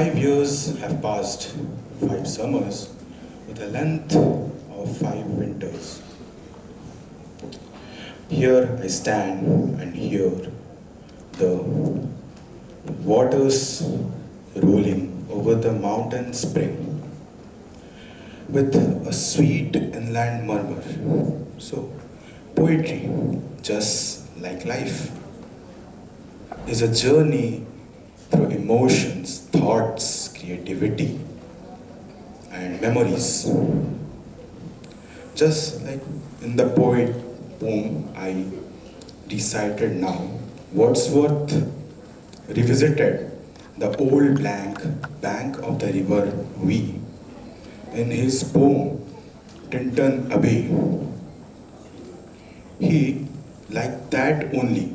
5 years have passed, 5 summers, with a length of 5 winters. Here I stand and hear the waters rolling over the mountain spring with a sweet inland murmur. So, poetry, just like life, is a journey through emotions, thoughts, creativity, and memories. Just like in the poem I recited now, Wordsworth revisited the old blank bank of the river Wee in his poem Tinton Abbey. He, like that only,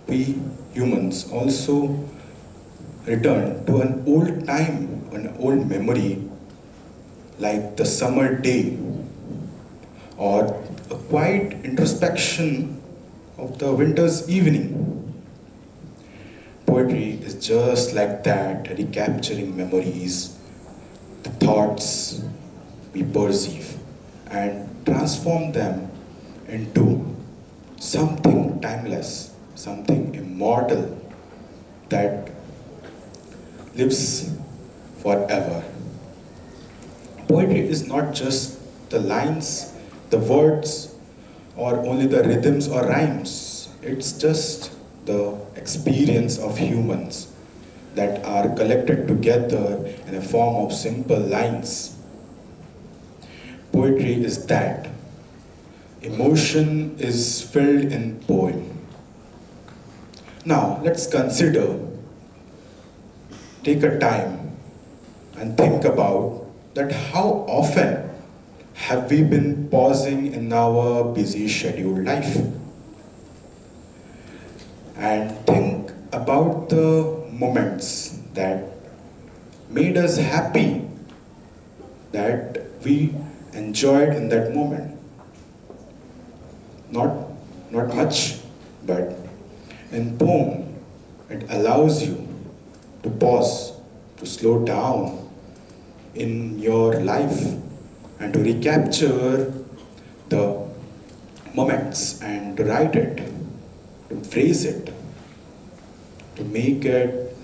we humans also return to an old time, an old memory, like the summer day, or a quiet introspection of the winter's evening. Poetry is just like that, recapturing memories, the thoughts we perceive, and transform them into something timeless, something immortal that lives forever. Poetry is not just the lines, the words, or only the rhythms or rhymes. It's just the experience of humans that are collected together in a form of simple lines. Poetry is that. Emotion is filled in poem. Now, let's take a time and think about that how often have we been pausing in our busy scheduled life and think about the moments that made us happy, that we enjoyed in that moment. Not much, but in poem, it allows you to pause, to slow down in your life and to recapture the moments and to write it, to phrase it, to make it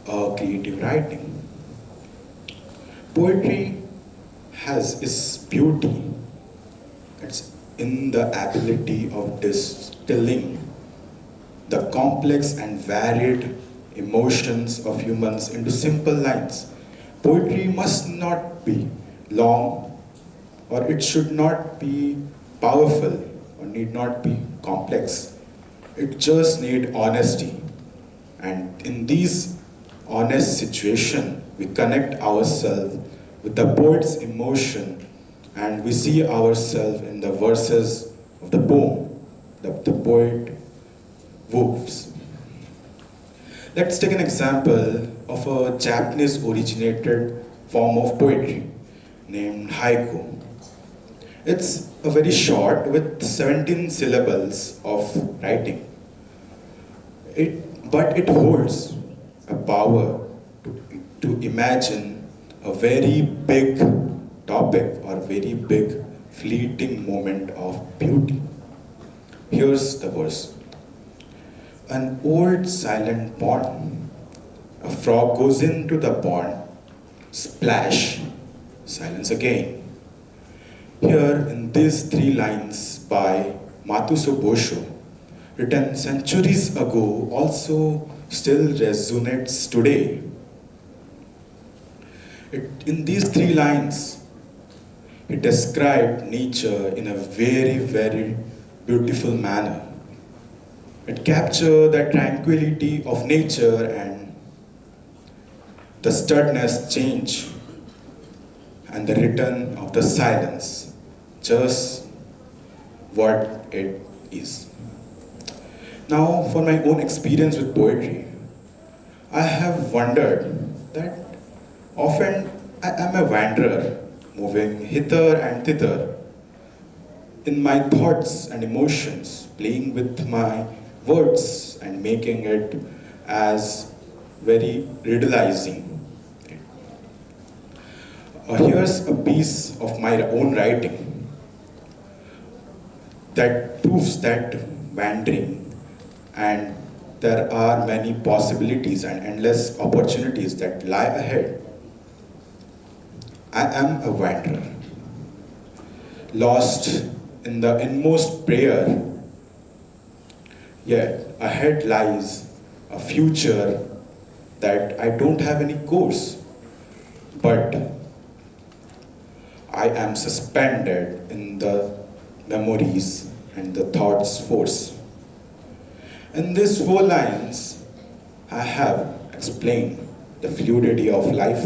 a creative writing. Poetry has its beauty. It's in the ability of distilling the complex and varied emotions of humans into simple lines. Poetry must not be long, or it should not be powerful, or need not be complex. It just needs honesty. And in these honest situations, we connect ourselves with the poet's emotion and we see ourselves in the verses of the poem that the poet woves. Let's take an example of a Japanese originated form of poetry named haiku. It's a very short with 17 syllables of writing. But it holds a power to imagine a very big topic or very big fleeting moment of beauty. Here's the verse. An old silent pond. A frog goes into the pond. Splash. Silence again. Here in these 3 lines by Matuso Bosho, written centuries ago, also still resonates today. In these 3 lines, it described nature in a very, very beautiful manner. It captured the tranquility of nature and the sturdiness change and the return of the silence, just what it is. Now, for my own experience with poetry, I have wondered that often I am a wanderer, moving hither and thither in my thoughts and emotions, playing with my words and making it as very riddleizing it. Here's a piece of my own writing that proves that wandering, and there are many possibilities and endless opportunities that lie ahead. I am a wanderer, lost in the inmost prayer, yet ahead lies a future that I don't have any course, but I am suspended in the memories and the thoughts force. In these 4 lines, I have explained the fluidity of life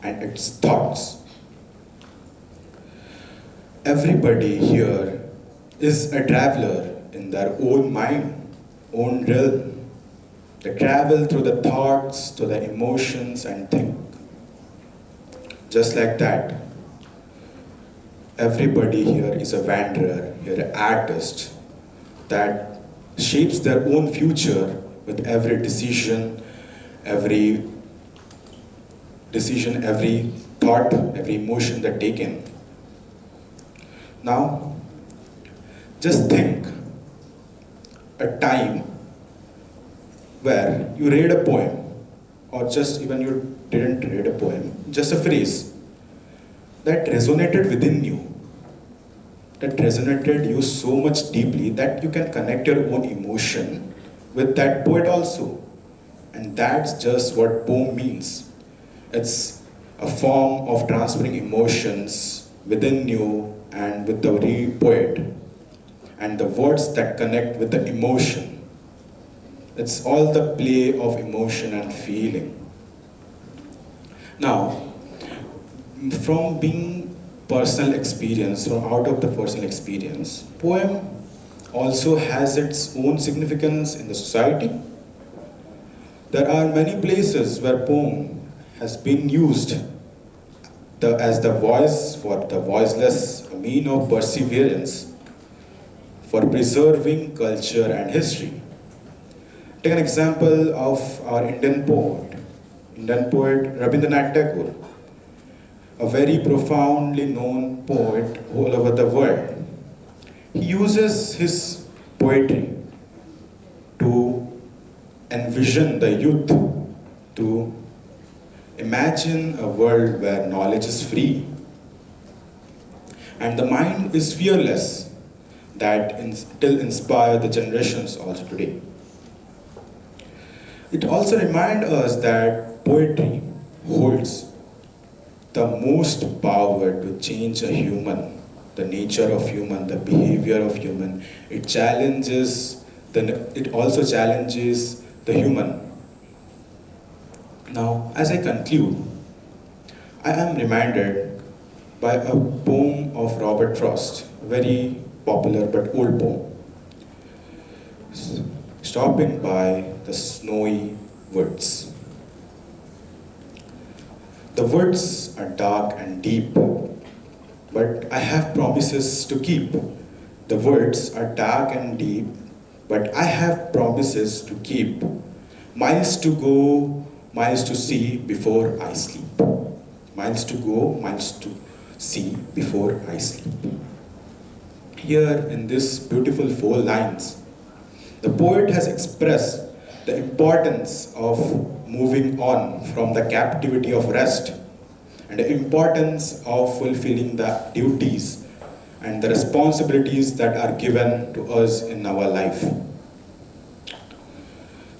and its thoughts. Everybody here is a traveler in their own mind, own realm. They travel through the thoughts, to the emotions and think. Just like that, everybody here is a wanderer, you're an artist that shapes their own future with every decision, every thought, every emotion that taken. Now, just think a time where you read a poem, or just even you didn't read a poem, just a phrase that resonated within you, that resonated you so much deeply that you can connect your own emotion with that poet also. And that's just what poem means. It's a form of transferring emotions within you and with the poet, and the words that connect with the emotion. It's all the play of emotion and feeling. Now, from being personal experience, from out of the personal experience, poem also has its own significance in the society. There are many places where poem has been used as the voice for the voiceless, a mean of perseverance, for preserving culture and history. Take an example of our Indian poet Rabindranath Tagore, a very profoundly known poet all over the world. He uses his poetry to envision the youth, to imagine a world where knowledge is free and the mind is fearless, that still inspire the generations also today. It also reminds us that poetry holds the most power to change a human, the nature of human, the behavior of human. It also challenges the human. Now, as I conclude, I am reminded by a poem of Robert Frost, a very popular but old poem. Stopping by the snowy woods. The woods are dark and deep, but I have promises to keep. The woods are dark and deep, but I have promises to keep. Miles to go, miles to see before I sleep. Miles to go, miles to see before I sleep. Here in this beautiful 4 lines, the poet has expressed the importance of moving on from the captivity of rest, and the importance of fulfilling the duties and the responsibilities that are given to us in our life.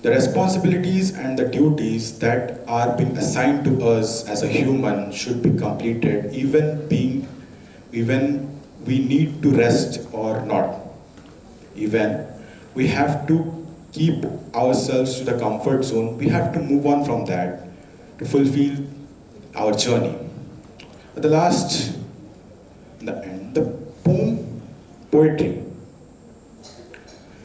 The responsibilities and the duties that are being assigned to us as a human should be completed, even we need to rest or not. Even we have to keep ourselves to the comfort zone. We have to move on from that to fulfill our journey. At the last, in the end, the poetry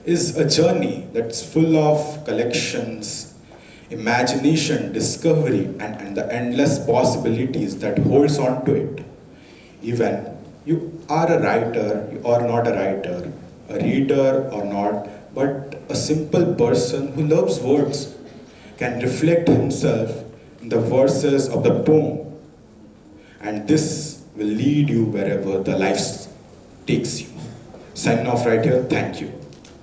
is a journey that's full of collections, imagination, discovery, and the endless possibilities that holds on to it. Even you are a writer, you are not a writer, a reader or not, but a simple person who loves words can reflect himself in the verses of the poem and this will lead you wherever the life takes you. Signing off right here. Thank you.